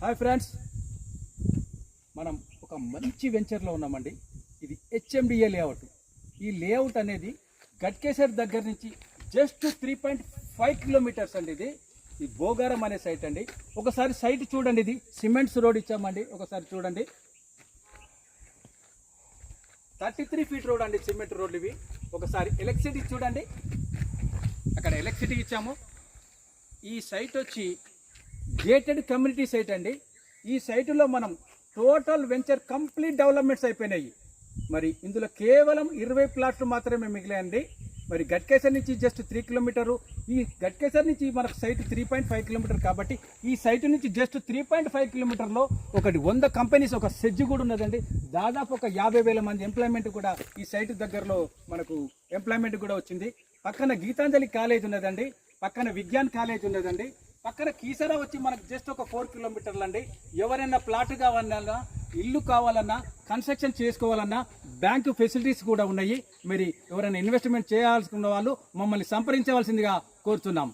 Hi friends, మనం ఒక మంచి వెంచర్లో ఉన్నామండి. ఇది హెచ్ఎండిఏ లేఅవుట్. ఈ లేఅవుట్ అనేది గట్కేసర్ దగ్గర నుంచి జస్ట్ 3.5 కిలోమీటర్స్ అండి. ఇది భోగారం అనే సైట్ అండి. ఒకసారి సైట్ చూడండి. ఇది సిమెంట్స్ రోడ్ ఇచ్చామండి. ఒకసారి చూడండి, 33 ఫీట్ రోడ్ అండి, సిమెంట్ రోడ్లు ఇవి. ఒకసారి ఎలక్ట్రిసిటీ చూడండి, అక్కడ ఎలక్ట్రిసిటీ ఇచ్చాము. ఈ సైట్ వచ్చి గేటెడ్ కమ్యూనిటీ సైట్ అండి. ఈ సైటులో మనం టోటల్ వెంచర్ కంప్లీట్ డెవలప్మెంట్స్ అయిపోయినాయి. మరి ఇందులో కేవలం 20 ప్లాట్లు మాత్రమే మిగిలాయండి. మరి గట్కేసర్ నుంచి జస్ట్ 3 కిలోమీటరు. ఈ గట్కేసర్ నుంచి మనకు సైట్ 3.5 కిలోమీటర్ కాబట్టి ఈ సైట్ నుంచి జస్ట్ 3.5 కిలోమీటర్లో ఒకటి 100 కంపెనీస్, ఒక సెడ్జ్ కూడా ఉన్నదండి. దాదాపు ఒక 50,000 మంది ఎంప్లాయ్మెంట్ కూడా ఈ సైట్ దగ్గరలో మనకు ఎంప్లాయ్మెంట్ కూడా వచ్చింది. పక్కన గీతాంజలి కాలేజ్ ఉన్నదండి, పక్కన విజ్ఞాన్ కాలేజ్ ఉన్నదండి, పక్కన కీసరా వచ్చి మనకు జస్ట్ ఒక 4 కిలోమీటర్లు అండి. ఎవరైనా ప్లాట్ కావాలన్నా, ఇల్లు కావాలన్నా, కన్స్ట్రక్షన్ చేసుకోవాలన్నా బ్యాంకు ఫెసిలిటీస్ కూడా ఉన్నాయి. మరి ఎవరైనా ఇన్వెస్ట్మెంట్ చేయాల్సిన వాళ్ళు మమ్మల్ని సంప్రదించవలసిందిగా కోరుతున్నాం.